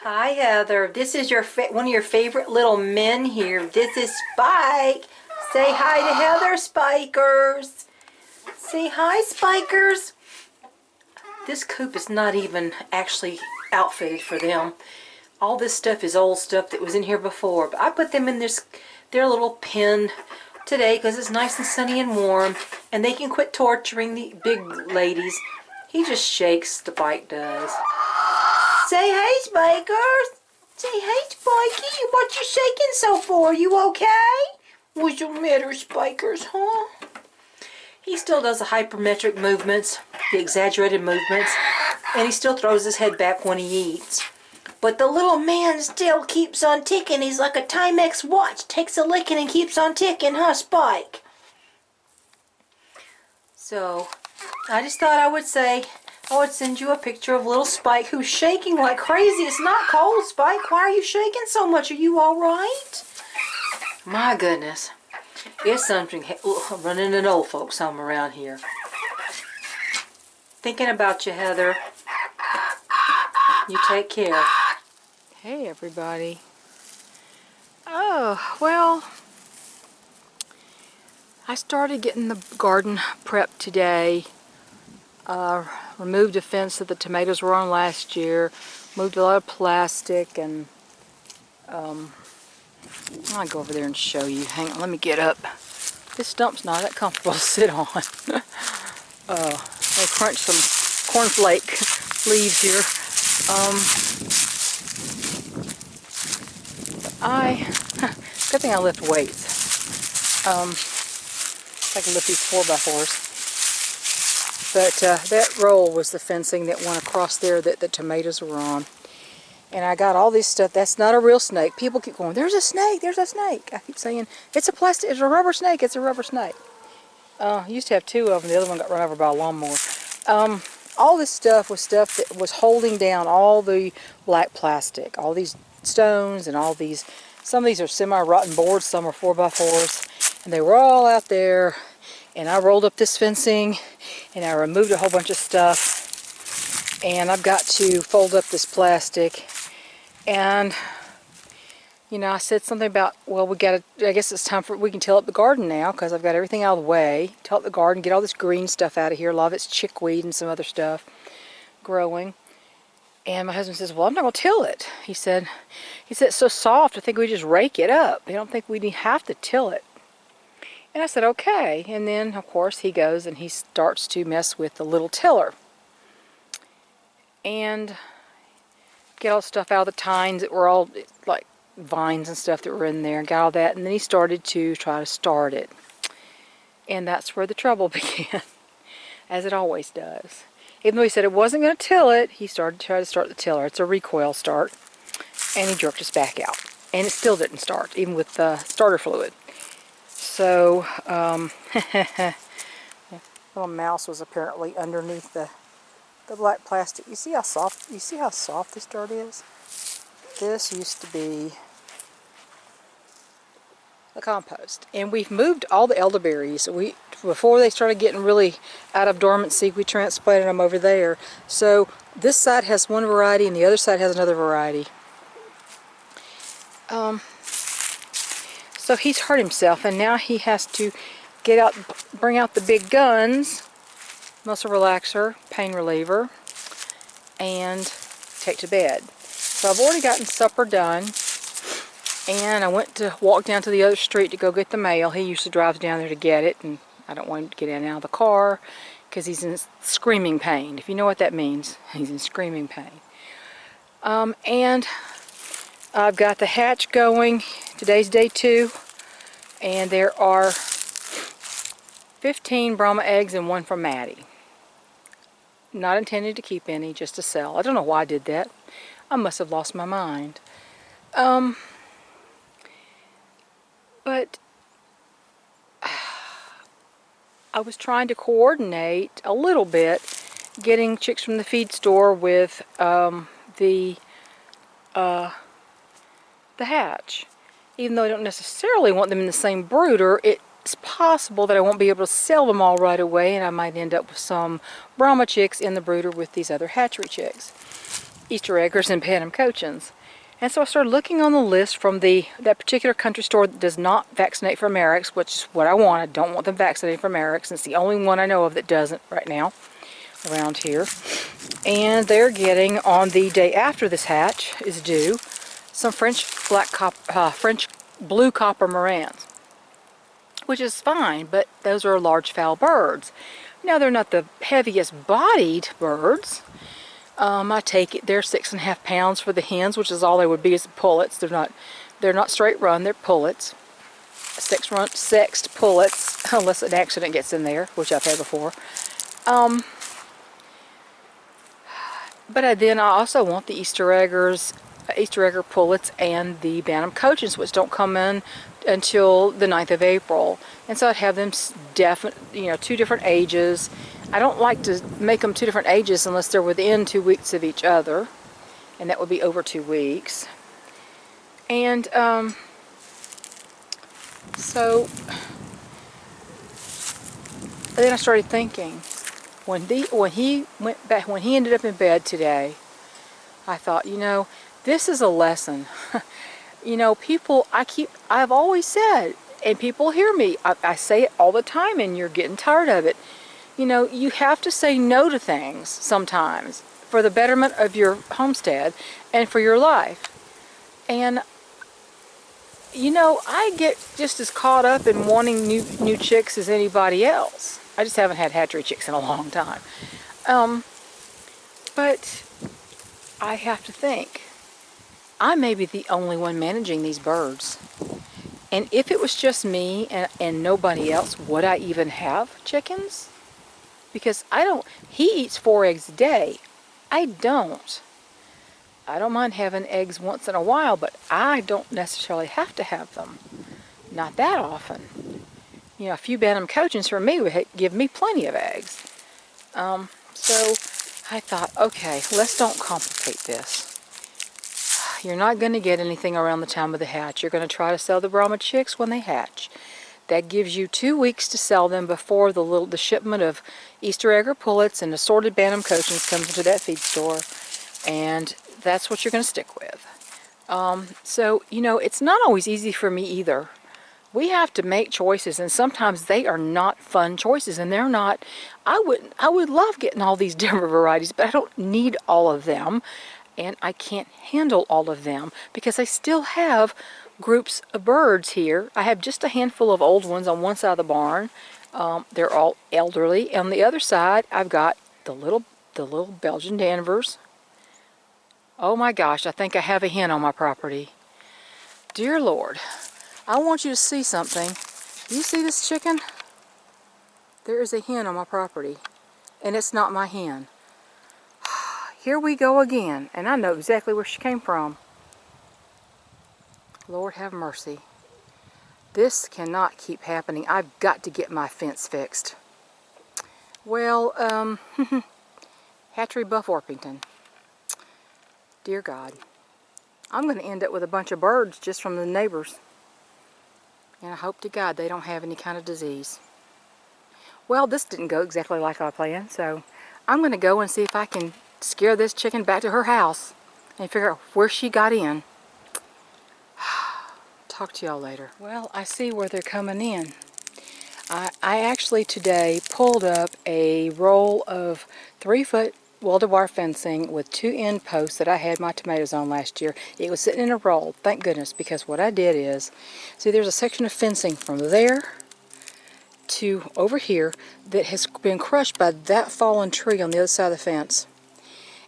Hi Heather, this is one of your favorite little men here. This is Spike. Say hi to Heather, Spikers. Say hi, Spikers. This coop is not even actually outfitted for them. All this stuff is old stuff that was in here before, but I put them in their little pen today because it's nice and sunny and warm, and they can quit torturing the big ladies. He just shakes, Spike does. Say hey, Spikers. Say hey, Spikey. What you shaking so for? You okay? What's the matter, Spikers, huh? He still does the hypermetric movements, the exaggerated movements, and he still throws his head back when he eats. But the little man still keeps on ticking. He's like a Timex watch. Takes a licking and keeps on ticking, huh, Spike? So, I just thought I would send you a picture of little Spike who's shaking like crazy. It's not cold, Spike. Why are you shaking so much? Are you all right? My goodness. It's something running an old folks home around here. Thinking about you, Heather. You take care. Hey, everybody. Oh, well, I started getting the garden prepped today. Removed a fence that the tomatoes were on last year. Moved a lot of plastic, and I'll go over there and show you. Hang on, let me get up. This stump's not that comfortable to sit on. I crunched some cornflake leaves here. Good thing I lift weights. I can lift these 4x4s. But that roll was the fencing that went across there that the tomatoes were on. And I got all this stuff. That's not a real snake. People keep going, there's a snake, there's a snake. I keep saying, it's a rubber snake, it's a rubber snake. Used to have two of them. The other one got run over by a lawnmower. All this stuff was stuff that was holding down all the black plastic. All these stones and all these, some of these are semi-rotten boards, some are 4x4s. And they were all out there. And I rolled up this fencing, and I removed a whole bunch of stuff. And I've got to fold up this plastic. And, you know, I said something about, well, I guess it's time we can till up the garden now, because I've got everything out of the way. Till up the garden, get all this green stuff out of here. A lot of it's chickweed and some other stuff growing. And my husband says, well, I'm not going to till it. He said, it's so soft, I think we just rake it up. I don't think we have to till it. And I said, okay. And then, of course, he goes and he starts to mess with the little tiller. And get all the stuff out of the tines that were all, like, vines and stuff that were in there. Got all that. And then he started to try to start it. And that's where the trouble began. As it always does. Even though he said it wasn't going to till it, he started to try to start the tiller. It's a recoil start. And he jerked us back out. And it still didn't start, even with the starter fluid. So, little mouse was apparently underneath the black plastic. You see how soft this dirt is? This used to be the compost. And we've moved all the elderberries. Before they started getting really out of dormancy, we transplanted them over there. So this side has one variety and the other side has another variety. So he's hurt himself, and now he has to bring out the big guns, muscle relaxer, pain reliever, and take to bed. So I've already gotten supper done, and I went to walk down to the other street to go get the mail. He usually drives down there to get it, and I don't want him to get in and out of the car because he's in screaming pain. If you know what that means, he's in screaming pain. And I've got the hatch going. Today's day 2, and there are 15 Brahma eggs and 1 from Maddie. Not intended to keep any, just to sell. I don't know why I did that. I must have lost my mind. But I was trying to coordinate a little bit getting chicks from the feed store with the hatch. Even though I don't necessarily want them in the same brooder, it's possible that I won't be able to sell them all right away, and I might end up with some Brahma chicks in the brooder with these other hatchery chicks. Easter eggers and Bantam Cochins. And so I started looking on the list from that particular country store that does not vaccinate for Merrick's, which is what I want. I don't want them vaccinating for Merrick's. It's the only one I know of that doesn't right now around here. And they're getting, on the day after this hatch is due, some French blue copper Morans, which is fine, but those are large fowl birds. Now they're not the heaviest bodied birds. I take it they're 6.5 pounds for the hens, which is all they would be as pullets. They're not straight run, they're pullets. Sexed pullets, unless an accident gets in there, which I've had before. But then I also want the Easter egger pullets and the Bantam Cochins, which don't come in until the 9th of April. And so I'd have them two different ages. I don't like to make them 2 different ages unless they're within 2 weeks of each other, and that would be over 2 weeks. And so then I started thinking, when he ended up in bed today, I thought, this is a lesson. People, I've always said, and people hear me, I say it all the time, and you're getting tired of it. You have to say no to things sometimes for the betterment of your homestead and for your life. And, I get just as caught up in wanting new chicks as anybody else. I just haven't had hatchery chicks in a long time. But I have to think, I may be the only one managing these birds. And if it was just me and nobody else, would I even have chickens? Because he eats 4 eggs a day. I don't. I don't mind having eggs once in a while, but I don't necessarily have to have them. Not that often. A few Bantam Cochins for me would give me plenty of eggs. So I thought, okay, let's don't complicate this. You're not going to get anything around the time of the hatch. You're going to try to sell the Brahma chicks when they hatch. That gives you 2 weeks to sell them before the shipment of Easter egger pullets and assorted Bantam Cochins comes into that feed store, and that's what you're going to stick with. So it's not always easy for me either. We have to make choices, and sometimes they are not fun choices, and they're not. I would love getting all these different varieties, but I don't need all of them, and I can't handle all of them because I still have groups of birds here. I have just a handful of old ones on one side of the barn. They're all elderly. On the other side, I've got the little Belgian Danvers. Oh my gosh, I think I have a hen on my property. Dear Lord, I want you to see something. Do you see this chicken? There is a hen on my property, and it's not my hen. Here we go again, and I know exactly where she came from. Lord have mercy. This cannot keep happening. I've got to get my fence fixed. Well, Hatchery Buff Orpington. Dear God. I'm going to end up with a bunch of birds just from the neighbors. And I hope to God they don't have any kind of disease. Well, this didn't go exactly like I planned, so I'm going to go and see if I can scare this chicken back to her house and figure out where she got in. Talk to y'all later. Well, I see where they're coming in. I actually today pulled up a roll of 3-foot welded wire fencing with 2 end posts that I had my tomatoes on last year. It was sitting in a roll, thank goodness, because what I did is, see, there's a section of fencing from there to over here that has been crushed by that fallen tree on the other side of the fence.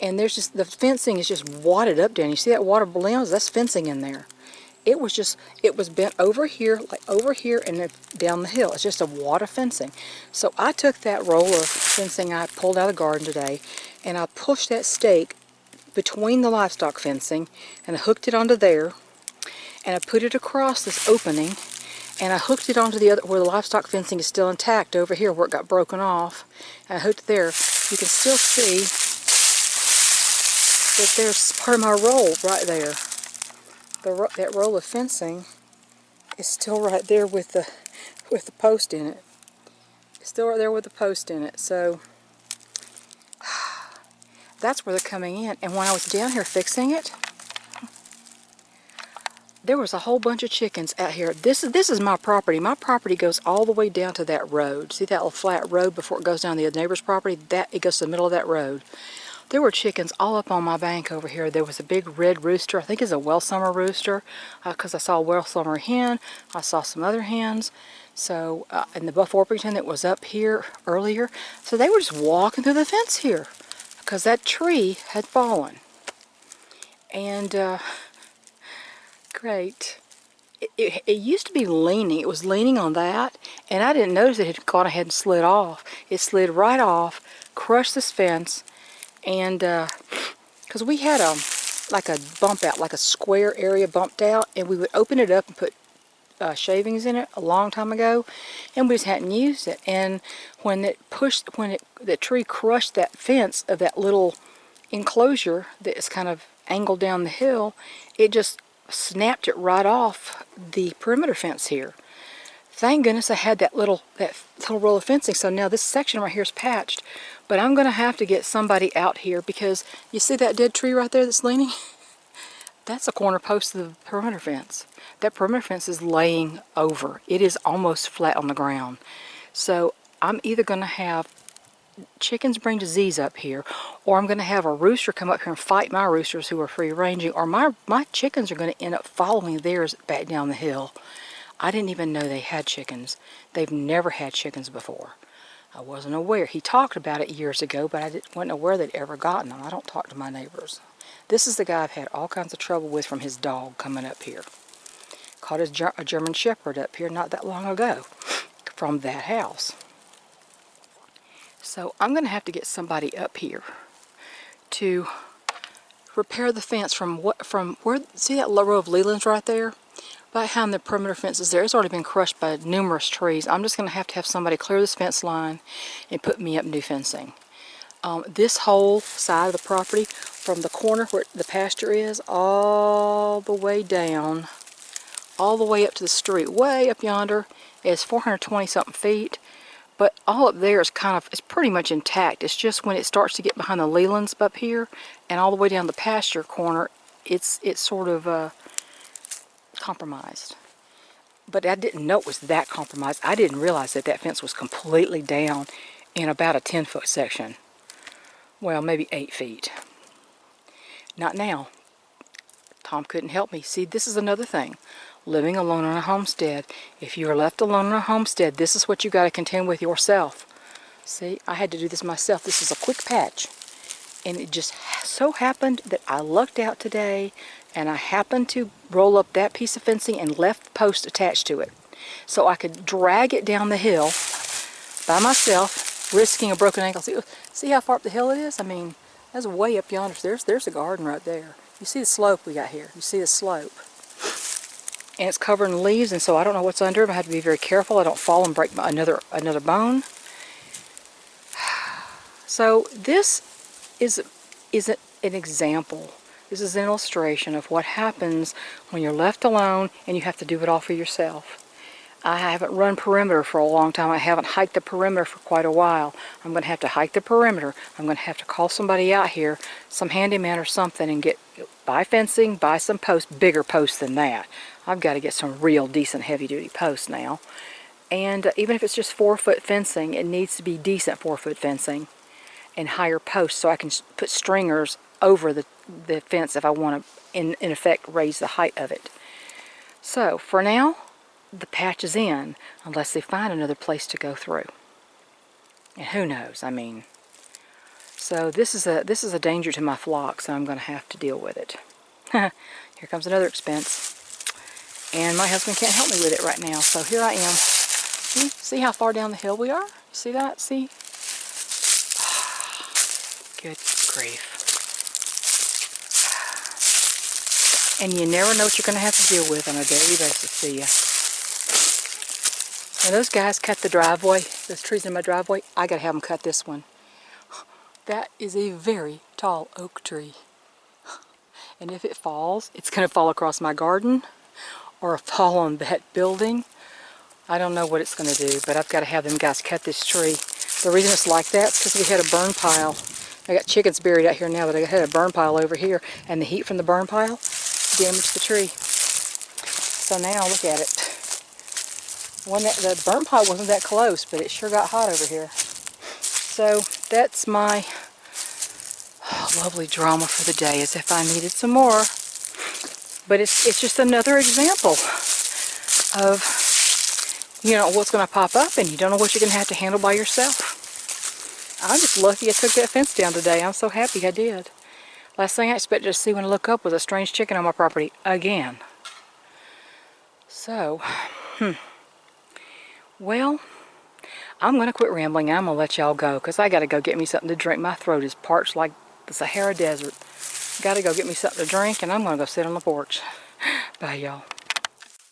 And there's just, the fencing is just wadded up down. You see that water limbs? That's fencing in there. It was bent over here, like over here, and then down the hill. It's just a wad of fencing. So I took that roll of fencing I pulled out of the garden today, and I pushed that stake between the livestock fencing, and I hooked it onto there, and I put it across this opening, and I hooked it onto the other, where the livestock fencing is still intact over here, where it got broken off, and I hooked it there. You can still see that there's part of my roll right there. That roll of fencing is still right there with the post in it. It's still right there with the post in it. So that's where they're coming in. And when I was down here fixing it, there was a whole bunch of chickens out here. This is my property. My property goes all the way down to that road. See that little flat road before it goes down the neighbor's property? It goes to the middle of that road. There were chickens all up on my bank over here. There was a big red rooster. I think it's a well-summer rooster, because I saw a well-summer hen. I saw some other hens. So, and the Buff Orpington that was up here earlier. So they were just walking through the fence here, because that tree had fallen. And, great. It used to be leaning. It was leaning on that, and I didn't notice it had gone ahead and slid off. It slid right off, crushed this fence, and because we had like a bump out, like a square area bumped out, and we would open it up and put shavings in it a long time ago, and we just hadn't used it. And when the tree crushed that fence of that little enclosure that is kind of angled down the hill, it just snapped it right off the perimeter fence here. Thank goodness I had that little row of fencing, so now this section right here is patched. But I'm going to have to get somebody out here, because you see that dead tree right there that's leaning? That's a corner post of the perimeter fence. That perimeter fence is laying over. It is almost flat on the ground. So I'm either going to have chickens bring disease up here, or I'm going to have a rooster come up here and fight my roosters who are free ranging, or my chickens are going to end up following theirs back down the hill. I didn't even know they had chickens. They've never had chickens before. I wasn't aware. He talked about it years ago, but I wasn't aware they'd ever gotten them. I don't talk to my neighbors. This is the guy I've had all kinds of trouble with from his dog coming up here. Caught a German Shepherd up here not that long ago from that house. So I'm going to have to get somebody up here to repair the fence from where, see that row of Lelands right there? Behind the perimeter fences there, it's already been crushed by numerous trees. I'm just going to have somebody clear this fence line and put me up new fencing. This whole side of the property, from the corner where the pasture is, all the way down, all the way up to the street, way up yonder, is 420 something feet. But all up there is it's pretty much intact. It's just when it starts to get behind the Lelands up here and all the way down the pasture corner, it's sort of compromised. But I didn't know it was that compromised. I didn't realize that fence was completely down in about a 10-foot section. Well, maybe 8 feet. Not now. Tom couldn't help me. See, this is another thing. Living alone on a homestead. If you are left alone on a homestead, this is what you got to contend with yourself. See, I had to do this myself. This is a quick patch. And it just so happened that I lucked out today, and I happened to roll up that piece of fencing and left the post attached to it. So I could drag it down the hill by myself, risking a broken ankle. See how far up the hill it is? I mean, that's way up yonder. There's a garden right there. You see the slope we got here. You see the slope. And it's covered in leaves, and so I don't know what's under them. I have to be very careful I don't fall and break another bone. So this is an example. This is an illustration of what happens when you're left alone and you have to do it all for yourself. I haven't run perimeter for a long time. I haven't hiked the perimeter for quite a while. I'm going to have to hike the perimeter. I'm going to have to call somebody out here, some handyman or something, and buy fencing, buy some posts, bigger posts than that. I've got to get some real decent heavy-duty posts now. And even if it's just 4-foot fencing, it needs to be decent 4-foot fencing and higher posts, so I can put stringers over the fence if I want to, in effect, raise the height of it. So, for now, the patch is in, unless they find another place to go through. And who knows, I mean. So this is a danger to my flock, so I'm going to have to deal with it. Here comes another expense. And my husband can't help me with it right now, so here I am. See how far down the hill we are? See that? See? Good grief. And you never know what you're going to have to deal with on a daily basis, do you? When those guys cut the driveway, those trees in my driveway, I got to have them cut this one. That is a very tall oak tree. And if it falls, it's going to fall across my garden or fall on that building. I don't know what it's going to do, but I've got to have them guys cut this tree. The reason it's like that is because we had a burn pile I got chickens buried out here now, but I had a burn pile over here, and the heat from the burn pile damaged the tree. So now look at it. The burn pile wasn't that close, but it sure got hot over here. So that's my lovely drama for the day, as if I needed some more. But it's just another example of, you know, what's going to pop up, and you don't know what you're going to have to handle by yourself. I'm just lucky I took that fence down today. I'm so happy I did. Last thing I expected to see when I look up was a strange chicken on my property again. So, well, I'm going to quit rambling. I'm going to let y'all go because I got to go get me something to drink. My throat is parched like the Sahara Desert. Got to go get me something to drink, and I'm going to go sit on the porch. Bye, y'all.